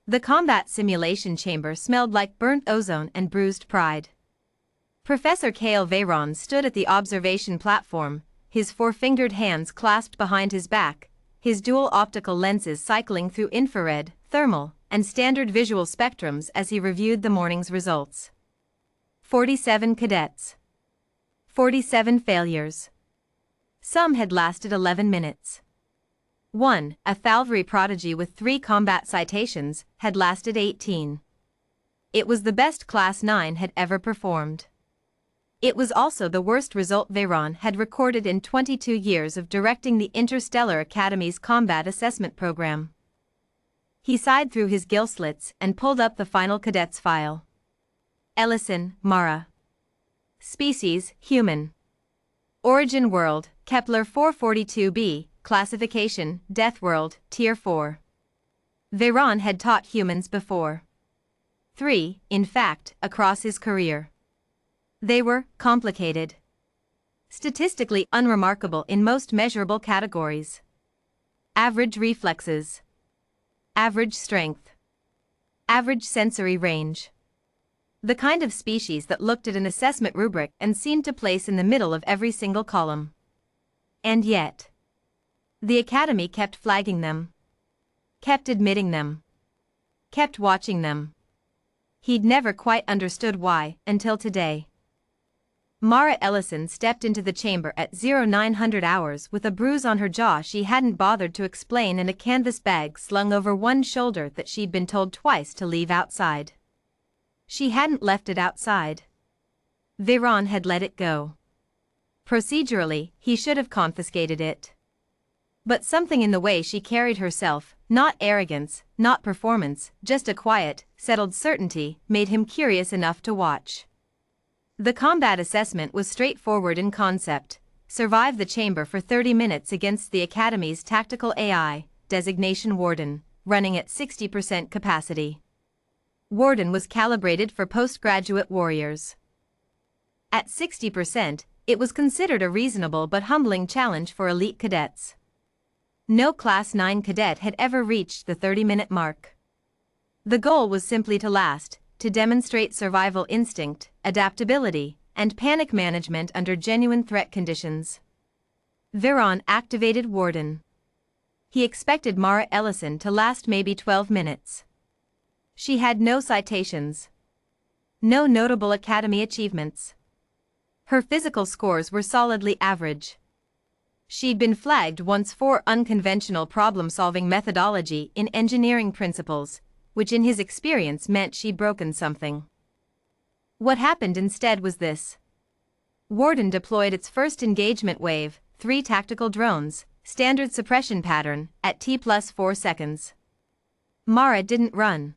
The combat simulation chamber smelled like burnt ozone and bruised pride. Professor Kale Veyron stood at the observation platform, his four-fingered hands clasped behind his back, his dual optical lenses cycling through infrared, thermal, and standard visual spectrums as he reviewed the morning's results. 47 cadets. 47 failures. Some had lasted 11 minutes. One, a Falvery prodigy with 3 combat citations, had lasted 18. It was the best Class 9 had ever performed. It was also the worst result Veyron had recorded in 22 years of directing the Interstellar Academy's combat assessment program. He sighed through his gill slits and pulled up the final cadets file. Ellison, Mara. Species, human. Origin world, Kepler 442b, classification, Deathworld, Tier 4. Veyron had taught humans before. 3, in fact, across his career. They were complicated. Statistically unremarkable in most measurable categories. Average reflexes. Average strength. Average sensory range. The kind of species that looked at an assessment rubric and seemed to place in the middle of every single column. And yet, the Academy kept flagging them. Kept admitting them. Kept watching them. He'd never quite understood why until today. Mara Ellison stepped into the chamber at 0900 hours with a bruise on her jaw she hadn't bothered to explain and a canvas bag slung over one shoulder that she'd been told twice to leave outside. She hadn't left it outside. Veyron had let it go. Procedurally, he should have confiscated it. But something in the way she carried herself, not arrogance, not performance, just a quiet, settled certainty, made him curious enough to watch. The combat assessment was straightforward in concept: survive the chamber for 30 minutes against the Academy's tactical AI, designation Warden, running at 60% capacity. Warden was calibrated for postgraduate warriors. At 60%, it was considered a reasonable but humbling challenge for elite cadets. No Class 9 cadet had ever reached the 30-minute mark. The goal was simply to last, to demonstrate survival instinct, adaptability, and panic management under genuine threat conditions. Veyron activated Warden. He expected Mara Ellison to last maybe 12 minutes. She had no citations. No notable Academy achievements. Her physical scores were solidly average. She'd been flagged once for unconventional problem-solving methodology in engineering principles, which in his experience meant she'd broken something. What happened instead was this. Warden deployed its first engagement wave, 3 tactical drones, standard suppression pattern, at T+4 seconds. Mara didn't run.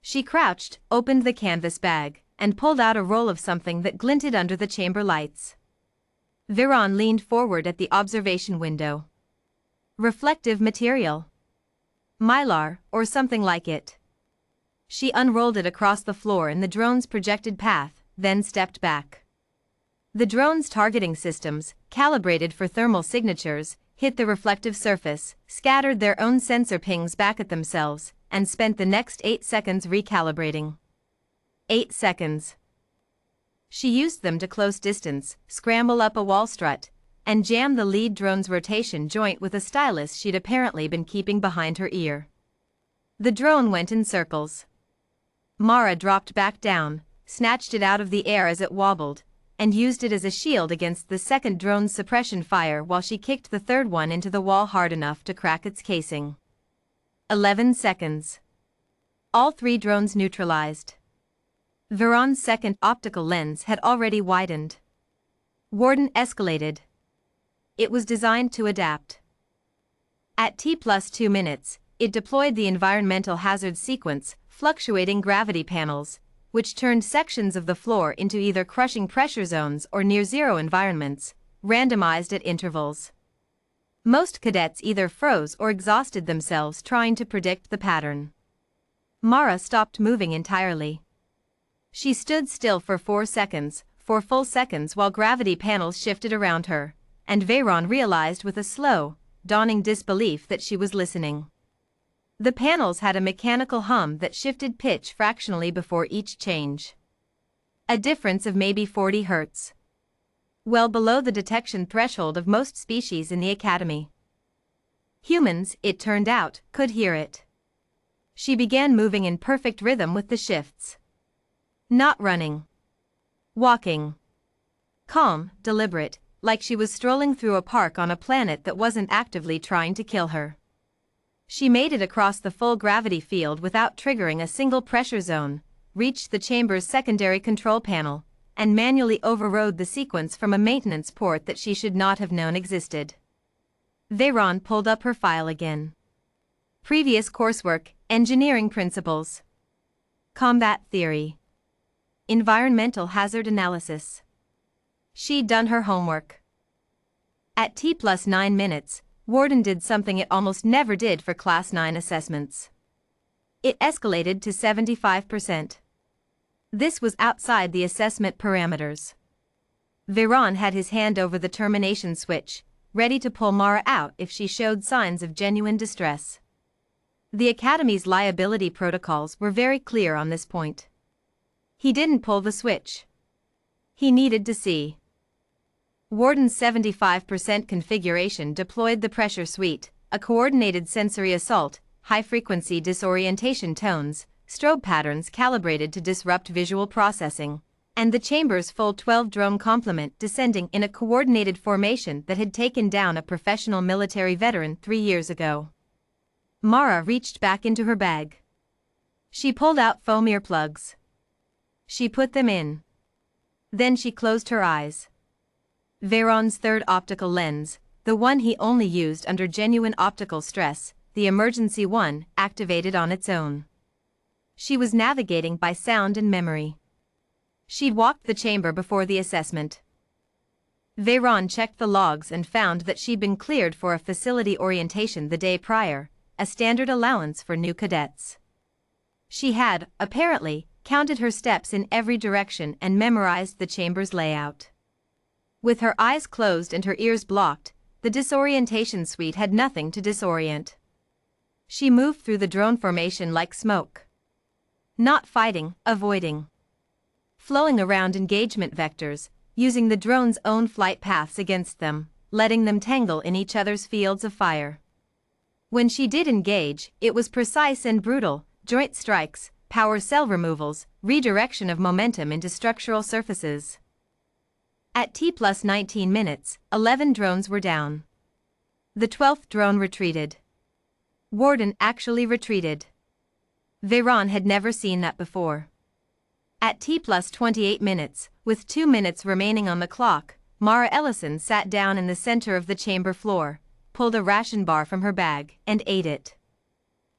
She crouched, opened the canvas bag, and pulled out a roll of something that glinted under the chamber lights. Veyron leaned forward at the observation window. Reflective material. Mylar, or something like it. She unrolled it across the floor in the drone's projected path, then stepped back. The drone's targeting systems, calibrated for thermal signatures, hit the reflective surface, scattered their own sensor pings back at themselves, and spent the next 8 seconds recalibrating. 8 seconds. She used them to close distance, scramble up a wall strut, and jam the lead drone's rotation joint with a stylus she'd apparently been keeping behind her ear. The drone went in circles. Mara dropped back down, snatched it out of the air as it wobbled, and used it as a shield against the second drone's suppression fire while she kicked the third one into the wall hard enough to crack its casing. 11 seconds. All 3 drones neutralized. Veyron's second optical lens had already widened. Warden escalated. It was designed to adapt. At T+2 minutes, it deployed the environmental hazard sequence, fluctuating gravity panels, which turned sections of the floor into either crushing pressure zones or near-zero environments, randomized at intervals. Most cadets either froze or exhausted themselves trying to predict the pattern. Mara stopped moving entirely. She stood still for 4 seconds, 4 full seconds while gravity panels shifted around her, and Veyron realized with a slow, dawning disbelief that she was listening. The panels had a mechanical hum that shifted pitch fractionally before each change. A difference of maybe 40 Hz. Well below the detection threshold of most species in the Academy. Humans, it turned out, could hear it. She began moving in perfect rhythm with the shifts. Not running. Walking. Calm, deliberate, like she was strolling through a park on a planet that wasn't actively trying to kill her. She made it across the full gravity field without triggering a single pressure zone, reached the chamber's secondary control panel, and manually overrode the sequence from a maintenance port that she should not have known existed. Veyron pulled up her file again. Previous coursework, engineering principles. Combat theory. Environmental hazard analysis. She'd done her homework. At T+9 minutes, Warden did something it almost never did for Class 9 assessments. It escalated to 75%. This was outside the assessment parameters. Veyron had his hand over the termination switch, ready to pull Mara out if she showed signs of genuine distress. The Academy's liability protocols were very clear on this point. He didn't pull the switch. He needed to see. Warden's 75% configuration deployed the pressure suite, a coordinated sensory assault, high-frequency disorientation tones, strobe patterns calibrated to disrupt visual processing, and the chamber's full 12-drone complement descending in a coordinated formation that had taken down a professional military veteran 3 years ago. Mara reached back into her bag. She pulled out foam earplugs. She put them in. Then she closed her eyes. Veyron's third optical lens, the one he only used under genuine optical stress, the emergency one, activated on its own. She was navigating by sound and memory. She'd walked the chamber before the assessment. Veyron checked the logs and found that she'd been cleared for a facility orientation the day prior, a standard allowance for new cadets. She had, apparently, counted her steps in every direction and memorized the chamber's layout. With her eyes closed and her ears blocked, the disorientation suite had nothing to disorient. She moved through the drone formation like smoke. Not fighting, avoiding. Flowing around engagement vectors, using the drone's own flight paths against them, letting them tangle in each other's fields of fire. When she did engage, it was precise and brutal, joint strikes, power cell removals, redirection of momentum into structural surfaces. At T+19 minutes, 11 drones were down. The 12th drone retreated. Warden actually retreated. Veyron had never seen that before. At T+28 minutes, with 2 minutes remaining on the clock, Mara Ellison sat down in the center of the chamber floor, pulled a ration bar from her bag, and ate it.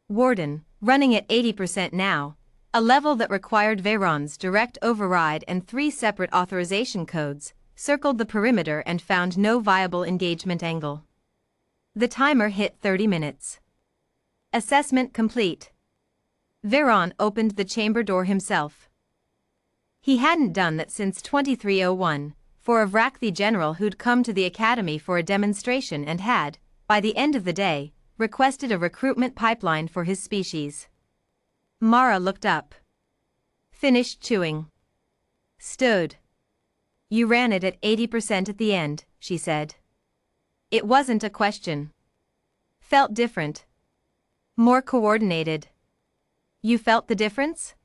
Warden, running at 80% now, a level that required Veyron's direct override and 3 separate authorization codes, circled the perimeter and found no viable engagement angle. The timer hit 30 minutes. Assessment complete. Veyron opened the chamber door himself. He hadn't done that since 2301, for a Vrakthi general who'd come to the Academy for a demonstration and had, by the end of the day, requested a recruitment pipeline for his species. Mara looked up. Finished chewing. Stood. You ran it at 80% at the end, she said. It wasn't a question. Felt different. More coordinated. You felt the difference?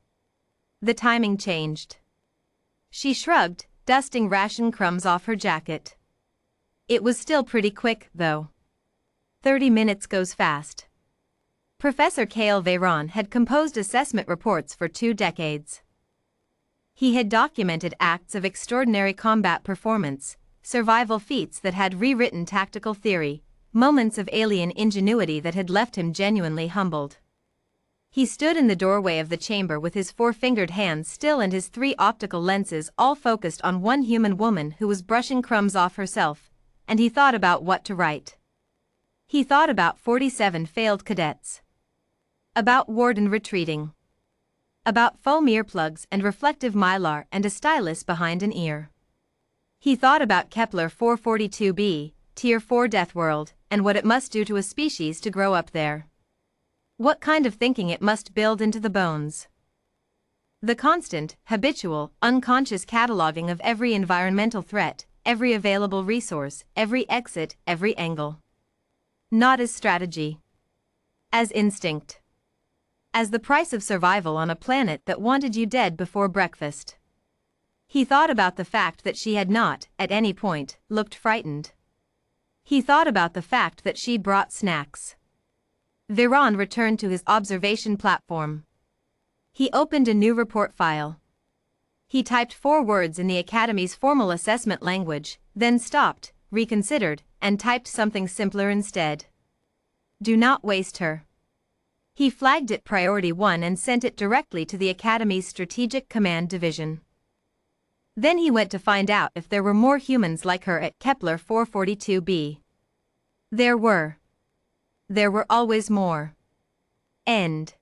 The timing changed. She shrugged, dusting ration crumbs off her jacket. It was still pretty quick, though. 30 minutes goes fast. Professor Cale Veyron had composed assessment reports for 2 decades. He had documented acts of extraordinary combat performance, survival feats that had rewritten tactical theory, moments of alien ingenuity that had left him genuinely humbled. He stood in the doorway of the chamber with his 4-fingered hands still and his 3 optical lenses all focused on one human woman who was brushing crumbs off herself, and he thought about what to write. He thought about 47 failed cadets. About Warden retreating. About foam earplugs and reflective mylar and a stylus behind an ear. He thought about Kepler 442b, Tier 4 Deathworld, and what it must do to a species to grow up there. What kind of thinking it must build into the bones. The constant, habitual, unconscious cataloging of every environmental threat, every available resource, every exit, every angle. Not as strategy. As instinct. As the price of survival on a planet that wanted you dead before breakfast. He thought about the fact that she had not, at any point, looked frightened. He thought about the fact that she brought snacks. Veyron returned to his observation platform. He opened a new report file. He typed 4 words in the Academy's formal assessment language, then stopped, reconsidered, and typed something simpler instead. Do not waste her. He flagged it Priority 1 and sent it directly to the Academy's Strategic Command Division. Then he went to find out if there were more humans like her at Kepler 442b. There were. There were always more. End.